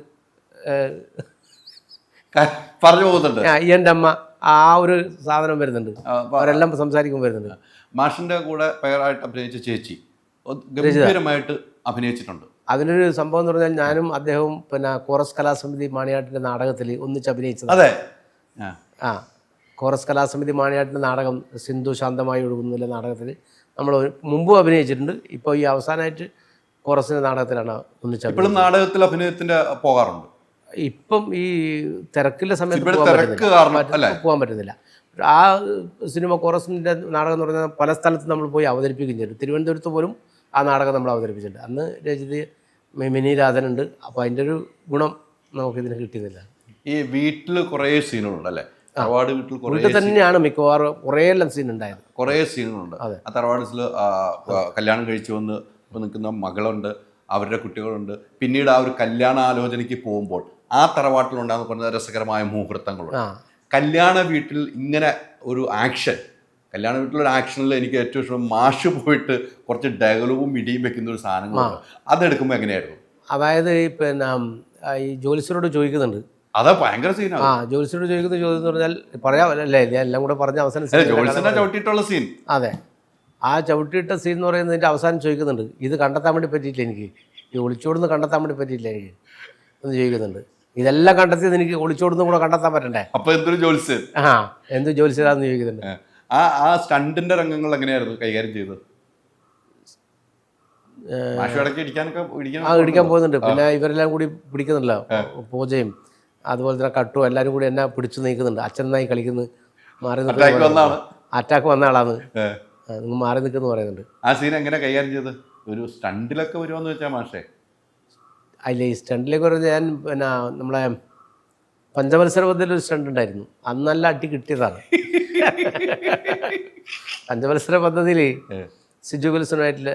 പറഞ്ഞു പോകുന്നുണ്ട്. ഇയൻ്റെ അമ്മ ആ ഒരു സാധനം വരുന്നുണ്ട്, അവരെല്ലാം സംസാരിക്കുമ്പോൾ വരുന്നുണ്ട്. മാഷിന്റെ കൂടെ പേരായിട്ട് അഭിനയിച്ച ചേച്ചി ഗംഭീരമായിട്ട് അഭിനയിച്ചിട്ടുണ്ട്. അതിനൊരു സംഭവം എന്ന് പറഞ്ഞാൽ ഞാനും അദ്ദേഹവും പിന്നെ കോറസ് കലാസമിതി മാണിയാട്ടിൻ്റെ നാടകത്തിൽ ഒന്നിച്ച് അഭിനയിച്ചത്. അതെ. ആ കോറസ് കലാസമിതി മാണിയാട്ടിൻ്റെ നാടകം സിന്ധു ശാന്തമായി ഒഴുകുന്നില്ല നാടകത്തിൽ നമ്മൾ മുമ്പും അഭിനയിച്ചിട്ടുണ്ട്. ഇപ്പോൾ ഈ അവസാനമായിട്ട് കോറസിൻ്റെ നാടകത്തിലാണ് ഒന്നിച്ച്. ഇപ്പോഴും നാടകത്തിൽ അഭിനയത്തിന്റെ പോകാറുണ്ട്. ഇപ്പം ഈ തിരക്കിൻ്റെ സമയത്ത് പോകാൻ പറ്റുന്നില്ല. ആ സിനിമ കോറസിൻ്റെ നാടകം എന്ന് പറഞ്ഞാൽ പല സ്ഥലത്ത് നമ്മൾ പോയി അവതരിപ്പിക്കുകയും ചെയ്തു. തിരുവനന്തപുരത്ത് പോലും ആ നാടകം നമ്മൾ അവതരിപ്പിച്ചിട്ടുണ്ട്. അന്ന് രചിത മിനി രാധനുണ്ട്. അപ്പോൾ അതിൻ്റെ ഒരു ഗുണം നമുക്കിതിന് കിട്ടിയതില്ല. ഈ വീട്ടിൽ കുറേ സീനുകളുണ്ട് അല്ലേ? തറവാട് വീട്ടിൽ തന്നെയാണ് മിക്കവാറും കുറേ എല്ലാം സീൻ ഉണ്ടായത്. കുറേ സീനുകളുണ്ട്. ആ തറവാടിൽ കല്യാണം കഴിച്ചു വന്ന് നിൽക്കുന്ന മകളുണ്ട്, അവരുടെ കുട്ടികളുണ്ട്. പിന്നീട് ആ ഒരു കല്യാണാലോചനയ്ക്ക് പോകുമ്പോൾ ആ തറവാട്ടിലുണ്ടാകുന്ന പറഞ്ഞ രസകരമായ മുഹൂർത്തങ്ങളുണ്ട്. കല്യാണ വീട്ടിൽ ഇങ്ങനെ ഒരു ആക്ഷൻ, കല്യാണ വീട്ടിലൊരു ആക്ഷനിൽ എനിക്ക് ഏറ്റവും ഇഷ്ടം മാഷ് പോയിട്ട് കുറച്ച് ഡയലോഗും ഇടിയും വെക്കുന്ന ഒരു സാധനങ്ങളുണ്ട്. അതെടുക്കുമ്പോൾ എങ്ങനെയായിരുന്നു? അതായത് പിന്നെ ഈ ജോലിസിനോട് ചോദിക്കുന്നുണ്ട്. അതാ ഭയങ്കര സീനാണ്. ജോലിസിനോട് ചോദിക്കുന്ന ചോദ്യം എന്ന് പറഞ്ഞാൽ പറയാമല്ലേ, ഞാൻ എല്ലാം കൂടെ പറഞ്ഞ അവസാനം ചവിട്ടിയിട്ടുള്ള സീൻ. അതെ, ആ ചവിട്ടിയിട്ട സീൻ എന്ന് പറയുന്നതിൻ്റെ അവസാനം ചോദിക്കുന്നുണ്ട്, ഇത് കണ്ടെത്താൻ വേണ്ടി പറ്റിയില്ല എനിക്ക്, ഈ ഒളിച്ചോടുന്ന് കണ്ടെത്താൻ വേണ്ടി പറ്റിയില്ല എനിക്ക് എന്ന് ചോദിക്കുന്നുണ്ട്. ഇതെല്ലാം കണ്ടെത്തിയത് എനിക്ക് ഒളിച്ചോടുന്ന് കൂടെ കണ്ടെത്താൻ പറ്റണ്ടേ? അപ്പൊ എന്തൊരു ജോലിസ്, എന്ത് ജോലിസാന്ന് ചോദിക്കുന്നുണ്ട്. ആ സ്റ്റണ്ടിന്റെ രംഗങ്ങൾ എങ്ങനെയായിരുന്നു കൈകാര്യം ചെയ്തത്? ഇടിക്കാൻ പോകുന്നുണ്ട്. പിന്നെ ഇവരെല്ലാം കൂടി പിടിക്കുന്നുണ്ടല്ലോ, പൂജയും അതുപോലെ തന്നെ കട്ടും എല്ലാവരും കൂടി എന്നെ പിടിച്ചു നീക്കുന്നുണ്ട്. അച്ഛനായി കളിക്കുന്നു, മാറി നിൽക്കുന്ന അറ്റാക്ക് വന്ന ആളാണ്, നിങ്ങൾ മാറി നിൽക്കുന്നു പറയുന്നുണ്ട്. ആ സീൻ എങ്ങനെ കൈകാര്യം ചെയ്ത്? ഒരു സ്റ്റണ്ടിലൊക്കെ വരുമെന്ന് വെച്ചാൽ മാഷേ അല്ല, ഈ സ്റ്റണ്ടിലേക്ക് പറഞ്ഞാൽ ഞാൻ പിന്നെ നമ്മളെ പഞ്ചവത്സര പദ്ധതിയിൽ ഒരു സ്റ്റണ്ട് ഉണ്ടായിരുന്നു, അന്ന് നല്ല അടി കിട്ടിയതാണ്. പഞ്ചവത്സര പദ്ധതിയിൽ സിജു വിൽസണുമായിട്ടുള്ള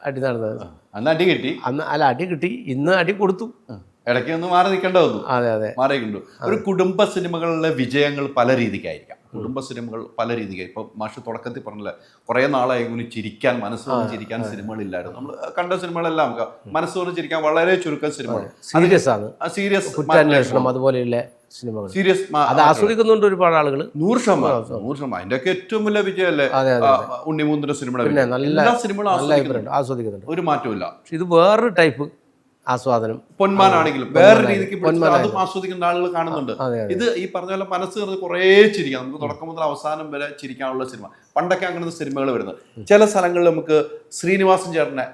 അടി നടന്നത്. അന്ന് അടി കിട്ടി. അടി കിട്ടി, ഇന്ന് അടി കൊടുത്തു. ഇടയ്ക്ക് ഒന്ന് മാറി നിൽക്കേണ്ട വന്നു. അതെ മാറിയിട്ടുണ്ട്. ഒരു കുടുംബ സിനിമകളിലെ വിജയങ്ങൾ പല രീതിക്കായിരിക്കാം. കുടുംബ സിനിമകൾ പല രീതിക്കായി. ഇപ്പൊ മാഷ് തുടക്കത്തിൽ പറഞ്ഞില്ലേ, കുറെ നാളായി ഇങ്ങനെ ചിരിക്കാൻ, മനസ്സോട് ചിരിക്കാൻ സിനിമകളില്ലായിരുന്നു. നമ്മൾ കണ്ട സിനിമകളെല്ലാം മനസ്സോട് ചിരിക്കാൻ വളരെ ചുരുക്കം സിനിമകൾ. സീരിയസ് ആണ്, സീരിയസ് കുറ്റാന്വേഷണം അതുപോലെയുള്ള സിനിമകൾ സീരിയസ് അത് ആസ്വദിക്കുന്നുണ്ട് ഒരുപാട് ആളുകൾ. 100%. അതിന്റെയൊക്കെ ഏറ്റവും വലിയ വിജയമല്ലേ ഉണ്ണിമൂന്നിന്റെ സിനിമ. എല്ലാ സിനിമകളും ആസ്വദിക്കുന്നുണ്ട്, ഒരു മാറ്റമില്ല. ഇത് വേറൊരു ടൈപ്പ് ആസ്വാദനം. പൊന്മാനാണെങ്കിലും വേറെ രീതിക്ക് അതും ആസ്വദിക്കുന്ന ആളുകൾ കാണുന്നുണ്ട്. ഇത് ഈ പറഞ്ഞ പോലെ മനസ്സ് കയറി കുറേ ചിരിക്കാം. നമുക്ക് തുടക്കം മുതൽ അവസാനം വരെ ചിരിക്കാനുള്ള സിനിമ. പണ്ടൊക്കെ അങ്ങനത്തെ സിനിമകൾ വരുന്നത്. ചില സ്ഥലങ്ങളിൽ നമുക്ക് ശ്രീനിവാസൻ ചേട്ടനെ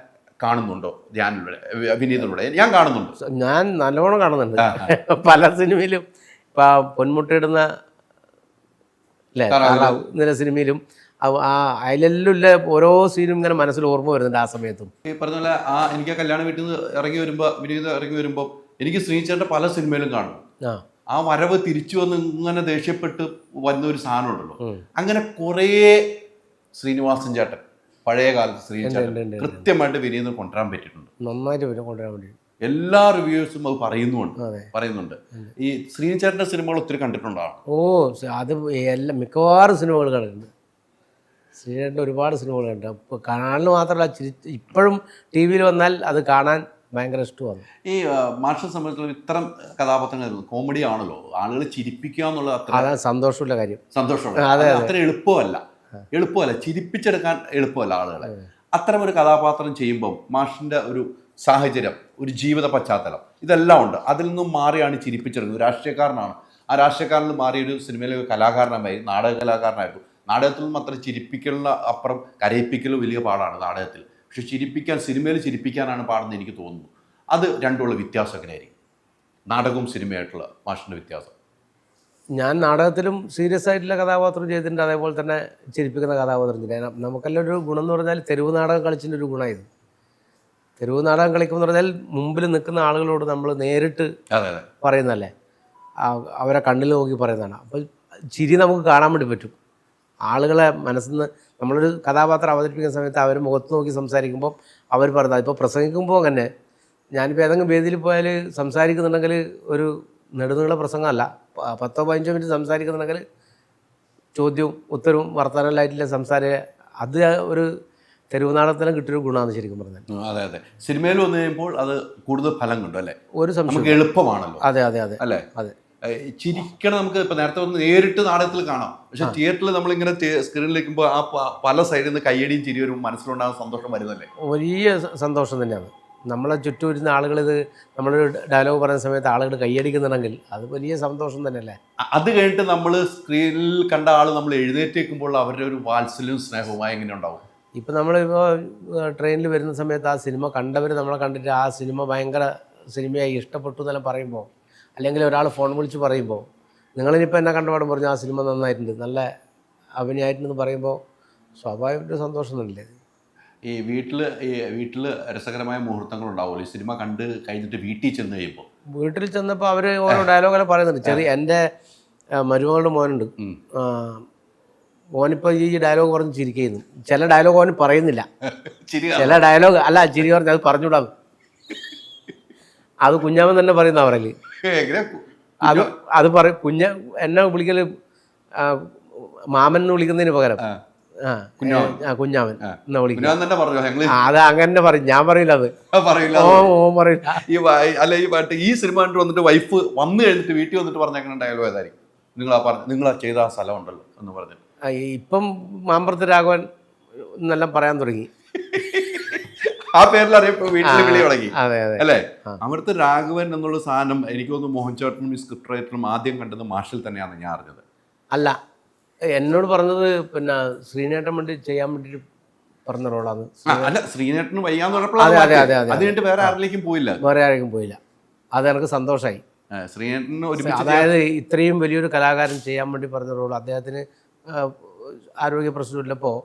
കാണുന്നുണ്ടോ? ധ്യാനിലൂടെ, വിനീതിലൂടെ ഞാൻ കാണുന്നുണ്ട്. ഞാൻ നല്ലോണം കാണുന്നുണ്ട് പല സിനിമയിലും. ഇപ്പൊ പൊന്മുട്ടയിടുന്ന അല്ലേ സിനിമയിലും അതിലെല്ലാം ഓരോ സീനും ഇങ്ങനെ മനസ്സിൽ ഓർമ്മ വരുന്നുണ്ട് ആ സമയത്തും. ഈ പറഞ്ഞ പോലെ എനിക്ക് കല്യാണ വീട്ടിൽ നിന്ന് വിനീത് ഇറങ്ങി വരുമ്പോൾ എനിക്ക് ശ്രീചേട്ടൻ്റെ പല സിനിമയിലും കാണും. ആ വരവ് തിരിച്ചു വന്ന് ഇങ്ങനെ ദേഷ്യപ്പെട്ട് വരുന്ന ഒരു സാധനം ഉണ്ടല്ലോ. അങ്ങനെ കുറേ ശ്രീനിവാസൻ ചേട്ടൻ, പഴയ കാലത്ത് ശ്രീചേട്ടൻ കൃത്യമായിട്ട് വിനീതിന് കൊണ്ടുവരാൻ പറ്റിയിട്ടുണ്ട്. നന്നായിട്ട് കൊണ്ടുവരാൻ പറ്റി. എല്ലാ റിവ്യൂസും അത് പറയുന്നുണ്ട്. ഈ ശ്രീചേട്ടൻ്റെ സിനിമകൾ ഒത്തിരി കണ്ടിട്ടുണ്ടാണ്. അത് എല്ലാം മിക്കവാറും സിനിമകൾ കണ്ടിട്ടുണ്ട്. ശ്രീചേട്ടൻ്റെ ഒരുപാട് സിനിമകൾ കണ്ടു. ഇപ്പോൾ കാണാൻ മാത്രമല്ല, ഇപ്പോഴും ടി വിയിൽ വന്നാൽ അത് കാണാൻ ഭയങ്കര ഇഷ്ടമാണ്. ഈ മാഷിനെ സംബന്ധിച്ചുള്ള ഇത്തരം കഥാപാത്രങ്ങൾ കോമഡി ആണല്ലോ, ആളുകൾ ചിരിപ്പിക്കുക എന്നുള്ളത് അതാണ് സന്തോഷമുള്ള കാര്യം. സന്തോഷമുള്ള അത്ര എളുപ്പമല്ല ചിരിപ്പിച്ചെടുക്കാൻ എളുപ്പമല്ല ആളുകളെ. അത്തരം ഒരു കഥാപാത്രം ചെയ്യുമ്പോൾ മാഷിൻ്റെ ഒരു സാഹചര്യം, ഒരു ജീവിത പശ്ചാത്തലം, ഇതെല്ലാം ഉണ്ട്. അതിൽ നിന്നും മാറിയാണ് ചിരിപ്പിച്ചെടുക്കുന്നത്. രാഷ്ട്രീയക്കാരനാണ്, ആ രാഷ്ട്രീയക്കാരിൽ നിന്ന് മാറിയൊരു സിനിമയിലെ കലാകാരനായി, നാടക കലാകാരനായിരുന്നു. നാടകത്തിൽ നിന്നും അത്ര ചിരിപ്പിക്കലിന് അപ്പുറം കരയിപ്പിക്കൽ വലിയ പാടാണ് നാടകത്തിൽ. പക്ഷെ സിനിമയിൽ ചിരിപ്പിക്കാനാണ് പാടുന്നത് എനിക്ക് തോന്നുന്നു. അത് രണ്ടുമുള്ള വ്യത്യാസം എങ്ങനെയായിരിക്കും, നാടകവും സിനിമയായിട്ടുള്ള മാഷിൻ്റെ വ്യത്യാസം? ഞാൻ നാടകത്തിലും സീരിയസ് ആയിട്ടുള്ള കഥാപാത്രം ചെയ്തിട്ടുണ്ട്, അതേപോലെ തന്നെ ചിരിപ്പിക്കുന്ന കഥാപാത്രം ചെയ്തിട്ടുണ്ട്. നമുക്കെല്ലാം ഒരു ഗുണം എന്ന് പറഞ്ഞാൽ തെരുവ് നാടകം കളിച്ചിൻ്റെ ഒരു ഗുണമായിരുന്നു. തെരുവ് നാടകം കളിക്കുമെന്ന് പറഞ്ഞാൽ മുമ്പിൽ നിൽക്കുന്ന ആളുകളോട് നമ്മൾ നേരിട്ട് പറയുന്നതല്ലേ, അവരെ കണ്ണിൽ നോക്കി പറയുന്നതാണ്. അപ്പോൾ ചിരി നമുക്ക് കാണാൻ വേണ്ടി പറ്റും. ആളുകളെ മനസ്സിൽ നിന്ന് നമ്മളൊരു കഥാപാത്രം അവതരിപ്പിക്കുന്ന സമയത്ത് അവർ മുഖത്ത് നോക്കി സംസാരിക്കുമ്പോൾ അവർ പറയുന്നത്, ഇപ്പോൾ പ്രസംഗിക്കുമ്പോൾ അങ്ങനെ ഞാനിപ്പോൾ ഏതെങ്കിലും വേദിയിൽ പോയാൽ സംസാരിക്കുന്നുണ്ടെങ്കിൽ ഒരു നെടുനീള പ്രസംഗമല്ല, 10-15 മിനിറ്റ് സംസാരിക്കുന്നുണ്ടെങ്കിൽ ചോദ്യവും ഉത്തരവും വർത്തമാനമായിട്ടില്ല സംസാരം, അത് ഒരു തെരുവ് നാടകത്തിലും കിട്ടിയൊരു ഗുണമാണ് ശരിക്കും പറഞ്ഞാൽ. അതെ അതെ, സിനിമയിൽ വന്നു കഴിയുമ്പോൾ അത് കൂടുതൽ ഫലം കിട്ടും അല്ലേ, ഒരു സംശയം, നമുക്ക് എളുപ്പമാണല്ലോ. അതെ അതെ അതെ അല്ലേ, അതെ. ചിരിക്കണം, നമുക്ക് ഇപ്പം നേരത്തെ വന്ന് നേരിട്ട് നാടകത്തിൽ കാണാം, പക്ഷെ തിയേറ്ററിൽ നമ്മളിങ്ങനെ സ്ക്രീനിൽ നിൽക്കുമ്പോൾ ആ പല സൈഡിൽ നിന്ന് കയ്യടിയും ചിരി വരും, മനസ്സിലുണ്ടാകുന്ന സന്തോഷം വരുന്നല്ലേ, വലിയ സന്തോഷം തന്നെയാണ്. നമ്മളെ ചുറ്റും ഇരുന്ന ആളുകൾ ഇത് നമ്മളൊരു ഡയലോഗ് പറയുന്ന സമയത്ത് ആളുകൾ കൈയടിക്കുന്നുണ്ടെങ്കിൽ അത് വലിയ സന്തോഷം തന്നെയല്ലേ. അത് കഴിഞ്ഞിട്ട് നമ്മൾ സ്ക്രീനിൽ കണ്ട ആൾ നമ്മൾ എഴുന്നേറ്റേക്കുമ്പോൾ അവരുടെ ഒരു വാത്സല്യവും സ്നേഹവുമായി എങ്ങനെ ഉണ്ടാവും? ഇപ്പം നമ്മളിപ്പോൾ ട്രെയിനിൽ വരുന്ന സമയത്ത് ആ സിനിമ കണ്ടവർ നമ്മളെ കണ്ടിട്ട് ആ സിനിമ ഭയങ്കര സിനിമയായി ഇഷ്ടപ്പെട്ടു എന്നെല്ലാം പറയുമ്പോൾ, അല്ലെങ്കിൽ ഒരാൾ ഫോൺ വിളിച്ച് പറയുമ്പോൾ, നിങ്ങളിനിപ്പോൾ എന്നെ കണ്ടപാടും പറഞ്ഞു ആ സിനിമ നന്നായിട്ടുണ്ട്, നല്ല അഭിനയമായിട്ടുണ്ടെന്ന് പറയുമ്പോൾ സ്വാഭാവികമായിട്ട് സന്തോഷം തന്നെയല്ലേ. ഈ വീട്ടിൽ രസകരമായ മുഹൂർത്തങ്ങൾ ഉണ്ടാവുമല്ലോ ഈ സിനിമ കണ്ട് കഴിഞ്ഞിട്ട് വീട്ടിൽ ചെന്ന് കഴിയുമ്പോൾ? വീട്ടിൽ ചെന്നപ്പോൾ അവർ ഓരോ ഡയലോഗെല്ലാം പറയുന്നുണ്ട്. എൻ്റെ മരുമകളുടെ മോനുണ്ട്, ഓനിപ്പോൾ ഈ ഡയലോഗ് പറഞ്ഞ് ചിരിക്കുന്നു. ചില ഡയലോഗ് ഓന് പറയുന്നില്ല, ചില ഡയലോഗ് അല്ല ചിരി പറഞ്ഞ് അത് പറഞ്ഞുകൂടാ, അത് കുഞ്ഞാമൻ തന്നെ പറയുന്ന പറയല്. അത് പറയും എന്നെ വിളിക്കൽ മാമൻ എന്ന് വിളിക്കുന്നതിന് പകരം കുഞ്ഞാമൻ എന്നാ വിളിക്കുന്നത്. അത് അങ്ങനെ പറയും, ഞാൻ പറയില്ല, അത് ഓൻ പറയില്ല. ഈ പാട്ട് ഈ സിനിമ കണ്ട് വന്നിട്ട് വൈഫ് വന്നു കഴിഞ്ഞിട്ട് വീട്ടിൽ വന്നിട്ട് പറഞ്ഞേക്കുന്ന ഡയലോഗ് ഏതായിരിക്കും? നിങ്ങളാ ചെയ്ത ആ സ്ഥലം ഉണ്ടല്ലോ എന്ന് പറഞ്ഞു. ഇപ്പം മാമ്പറത്ത് രാഘവൻ എന്നെല്ലാം പറയാൻ തുടങ്ങി, ആ പേരിൽ അറിയപ്പോ വീട്ടിൽ വിളി തുടങ്ങി അല്ലേ. അമൃത രാഘവൻ എന്നുള്ള സാധനം എനിക്ക് തോന്നുന്നു മോഹൻ ചേട്ടനും ഈ സ്ക്രിപ്റ്റ് റൈറ്ററും ആദ്യം കണ്ടത് മാഷിൽ തന്നെയാണ് ഞാൻ അറിഞ്ഞത്. അല്ല, എന്നോട് പറഞ്ഞത് പിന്നെ ശ്രീനേട്ടൻ വേണ്ടി ചെയ്യാൻ വേണ്ടിട്ട് പറഞ്ഞ റോളാണ്. അല്ല, ശ്രീനേട്ടന് വയ്യാന്ന് പറഞ്ഞപ്പോൾ വേറെ ആരിലേക്കും പോയില്ല. അത് എനിക്ക് സന്തോഷമായി. ശ്രീനേട്ടന് അതായത് ഇത്രയും വലിയൊരു കലാകാരൻ ചെയ്യാൻ വേണ്ടി പറഞ്ഞ റോൾ, അദ്ദേഹത്തിന് ആരോഗ്യ പ്രശ്നമില്ലപ്പോൾ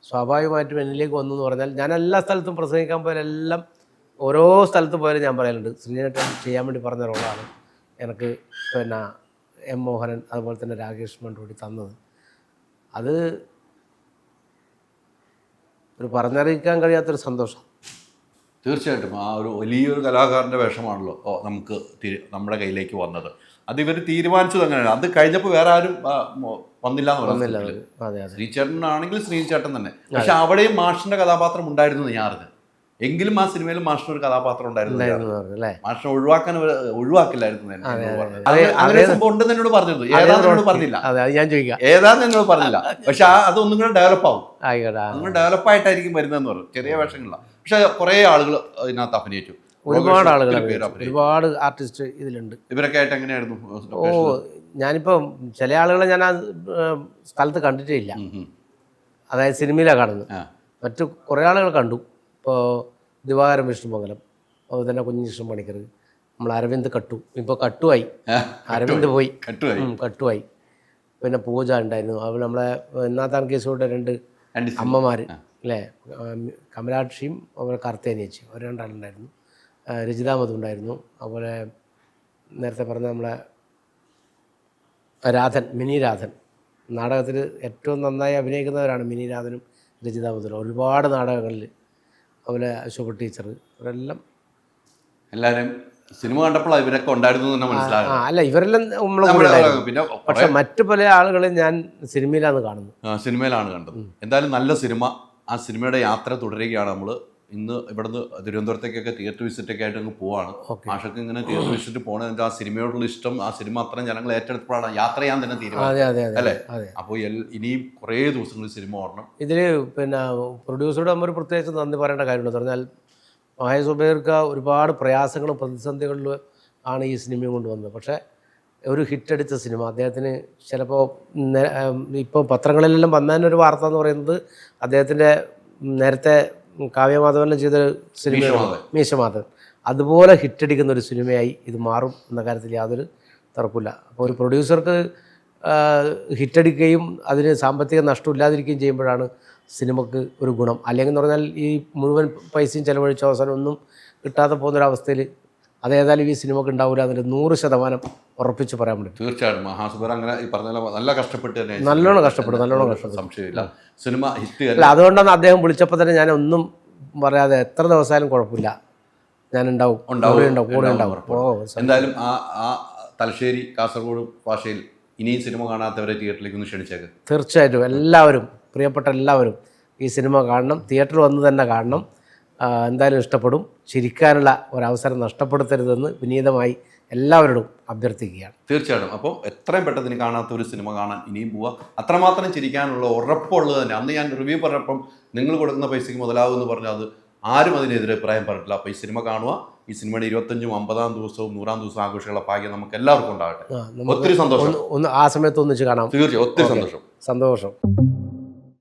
സ്വാഭാവികമായിട്ടും എന്നിലേക്ക് വന്നു എന്ന് പറഞ്ഞാൽ, ഞാൻ എല്ലാ സ്ഥലത്തും പ്രസംഗിക്കാൻ പോയാലെല്ലാം ഓരോ സ്ഥലത്ത് പോയാലും ഞാൻ പറയലുണ്ട് ശ്രീനേട്ടൻ ചെയ്യാൻ വേണ്ടി പറഞ്ഞ റോളാണ് എനിക്ക് പിന്നെ എം മോഹനൻ അതുപോലെ തന്നെ രാകേഷ് മണ്ടോടി തന്നത്. അത് ഒരു പറഞ്ഞറിയിക്കാൻ കഴിയാത്തൊരു സന്തോഷം. തീർച്ചയായിട്ടും ആ ഒരു വലിയൊരു കലാകാരൻ്റെ വേഷമാണല്ലോ നമുക്ക് നമ്മുടെ കയ്യിലേക്ക് വന്നത്. അത് ഇവർ തീരുമാനിച്ചത് അങ്ങനെയാണ്. അത് കഴിഞ്ഞപ്പോൾ വേറെ ആരും വന്നില്ല എന്ന് പറയുന്നത്. ശ്രീചേട്ടനാണെങ്കിൽ ശ്രീചേട്ടൻ തന്നെ. പക്ഷെ അവിടെയും മാഷിന്റെ കഥാപാത്രം ഉണ്ടായിരുന്നു ഞാൻ അറിഞ്ഞത്. എങ്കിലും ആ സിനിമയിൽ മാഷിന് ഒരു കഥാപാത്രം ഉണ്ടായിരുന്നു. മാഷിനെ ഒഴിവാക്കില്ലായിരുന്നു. അങ്ങനെ സംഭവം ഉണ്ടെന്ന് എന്നോട് പറഞ്ഞത്. ഏതാണെന്നോട് പറഞ്ഞില്ല, ഏതാന്ന് എന്നോട് പറഞ്ഞില്ല. പക്ഷെ അതൊന്നും കൂടെ ഡെവലപ്പ് ആവും, അങ്ങനെ ഡെവലപ്പായിട്ടായിരിക്കും വരുന്നതെന്ന് പറഞ്ഞു. ചെറിയ വേഷങ്ങളിലാണ്, പക്ഷെ കുറേ ആളുകൾ ഇതിനകത്ത് അഭിനയിച്ചു. ഒരുപാട് ആളുകൾ, ഒരുപാട് ആർട്ടിസ്റ്റ് ഇതിലുണ്ട്. ഇവരൊക്കെ ആയിട്ട് എങ്ങനെയായിരുന്നു? ഞാനിപ്പം ചില ആളുകളെ ഞാൻ ആ സ്ഥലത്ത് കണ്ടിട്ടേ ഇല്ല, അതായത് സിനിമയിലാണ് കാണുന്നത്. മറ്റു കുറേ ആളുകൾ കണ്ടു. ഇപ്പോൾ ദിവാകരൻ വിഷ്ണുമംഗലം, അതുപോലെ തന്നെ കുഞ്ഞികൃഷ്ണൻ പണിക്കർ, നമ്മൾ അരവിന്ദ് കട്ടു, ഇപ്പോൾ കട്ടുവായി, അരവിന്ദ് പോയി കട്ടുവായി. പിന്നെ പൂജ ഉണ്ടായിരുന്നു. അവർ നമ്മളെ എന്നാത്താൻ കേസോടെ 2 അമ്മമാർ അല്ലേ, കമലാക്ഷിയും അതുപോലെ കർത്തേനേച്ചി, അവർ 2 ആളുണ്ടായിരുന്നു. രജിത മധു ഉണ്ടായിരുന്നു. അതുപോലെ നേരത്തെ പറഞ്ഞ നമ്മളെ രാധൻ, മിനി രാധൻ, നാടകത്തിൽ ഏറ്റവും നന്നായി അഭിനയിക്കുന്നവരാണ് മിനി രാധനും രജിത മധുരും. ഒരുപാട് നാടകങ്ങളിൽ, അതുപോലെ അശോക ടീച്ചർ, അവരെല്ലാം എല്ലാവരും സിനിമ കണ്ടപ്പോൾ ഇവരൊക്കെ ഉണ്ടായിരുന്നു എന്ന് മനസ്സിലാകും. അല്ല, ഇവരെല്ലാം പിന്നെ പക്ഷെ മറ്റു പല ആളുകളും ഞാൻ സിനിമയിലാണ് കാണുന്നത്. സിനിമയിലാണ് കണ്ടത്. എന്തായാലും നല്ല സിനിമ. ആ സിനിമയുടെ യാത്ര തുടരുകയാണ്. നമ്മൾ ഇന്ന് ഇവിടുന്ന് തിരുവനന്തപുരത്തേക്കൊക്കെ തിയേറ്റർ വിസിറ്റൊക്കെ ആയിട്ട് അങ്ങ് പോവാണ്. മാഷക്ക് ഇങ്ങനെ തിയേറ്റർ വിസിറ്റ് പോകണമെങ്കിൽ ആ സിനിമയോടുള്ള ഇഷ്ടം, ആ സിനിമ അത്രയും ജനങ്ങൾ ഏറ്റെടുത്തപ്പോഴാണ് യാത്ര ചെയ്യാൻ തന്നെ തീരുമാനം അല്ലേ. അപ്പോൾ ഇനിയും കുറേ ദിവസങ്ങളിൽ സിനിമ ഓടണം. ഇതിൽ പിന്നെ പ്രൊഡ്യൂസറുടെ നമ്മൾ പ്രത്യേകിച്ച് നന്ദി പറയേണ്ട കാര്യമുണ്ട്. പറഞ്ഞാൽ മഹേഷ് സുബൈർക്ക് ഒരുപാട് പ്രയാസങ്ങളും പ്രതിസന്ധികളിലും ആണ് ഈ സിനിമയും കൊണ്ടുവന്നത്. പക്ഷേ ഒരു ഹിറ്റടിച്ച സിനിമ അദ്ദേഹത്തിന് ചിലപ്പോൾ ഇപ്പോൾ പത്രങ്ങളിലെല്ലാം വന്നതിനൊരു വാർത്ത എന്ന് പറയുന്നത് അദ്ദേഹത്തിൻ്റെ നേരത്തെ കാവ്യമാധവനെല്ലാം ചെയ്ത സിനിമ മീശമാധവൻ, അതുപോലെ ഹിറ്റടിക്കുന്ന ഒരു സിനിമയായി ഇത് മാറും എന്ന കാര്യത്തിൽ യാതൊരു തർക്കമില്ല. അപ്പോൾ ഒരു പ്രൊഡ്യൂസർക്ക് ഹിറ്റടിക്കുകയും അതിന് സാമ്പത്തിക നഷ്ടമില്ലാതിരിക്കുകയും ചെയ്യുമ്പോഴാണ് സിനിമക്ക് ഒരു ഗുണം. അല്ലെങ്കിൽ എന്ന് പറഞ്ഞാൽ ഈ മുഴുവൻ പൈസയും ചിലവഴിച്ച അവസാനം ഒന്നും കിട്ടാതെ പോകുന്നൊരവസ്ഥയിൽ അതേതായാലും ഈ സിനിമക്ക് ഉണ്ടാവില്ല, അതിൻ്റെ 100% ഉറപ്പിച്ച് പറയാൻ പറ്റും. തീർച്ചയായിട്ടും മഹാസുബർ അങ്ങനെ ഈ പറഞ്ഞ നല്ല കഷ്ടപ്പെട്ട് തന്നെ, നല്ലോണം കഷ്ടപ്പെടും, സംശയമില്ല. സിനിമ ഹിറ്റ് അല്ല, അതുകൊണ്ടാണ് അദ്ദേഹം വിളിച്ചപ്പോൾ തന്നെ ഞാൻ ഒന്നും പറയാതെ എത്ര ദിവസമായാലും കുഴപ്പമില്ല, ഞാനുണ്ടാവും, ഉണ്ടാവും, കൂടെ ഉണ്ടാവും. എന്തായാലും ആ തലശ്ശേരി കാസർഗോഡ് ഭാഷയിൽ ഇനിയും സിനിമ കാണാത്തവരെ തിയേറ്ററിലേക്ക് ഒന്ന് ക്ഷണിച്ചേക്ക്. തീർച്ചയായിട്ടും എല്ലാവരും, പ്രിയപ്പെട്ട എല്ലാവരും ഈ സിനിമ കാണണം, തിയേറ്ററിൽ വന്ന് തന്നെ കാണണം. എന്തായാലും ഇഷ്ടപ്പെടും. ചിരിക്കാനുള്ള ഒരവസരം നഷ്ടപ്പെടുത്തരുതെന്ന് വിനീതമായി എല്ലാവരോടും അഭ്യർത്ഥിക്കുകയാണ്. തീർച്ചയായിട്ടും. അപ്പോൾ എത്രയും പെട്ടെന്ന് ഇനി കാണാത്ത ഒരു സിനിമ കാണാൻ ഇനിയും പോവുക. അത്രമാത്രം ചിരിക്കാനുള്ള ഉറപ്പുള്ളത് തന്നെ. അന്ന് ഞാൻ റിവ്യൂ പറഞ്ഞപ്പം നിങ്ങൾ കൊടുക്കുന്ന പൈസയ്ക്ക് മുതലാകുമെന്ന് പറഞ്ഞാൽ അത് ആരും അതിനെതിരെ അഭിപ്രായം പറഞ്ഞിട്ടില്ല. അപ്പോൾ ഈ സിനിമ കാണുക. ഈ സിനിമയുടെ 25-ം 50-ാം ദിവസവും 100-ാം ദിവസവും ആഘോഷമുള്ള ഭാഗ്യം നമുക്ക് എല്ലാവർക്കും ഉണ്ടാകട്ടെ. ഒത്തിരി സന്തോഷം. ആ സമയത്ത് ഒന്നിച്ച് കാണാം. തീർച്ചയായും ഒത്തിരി സന്തോഷം.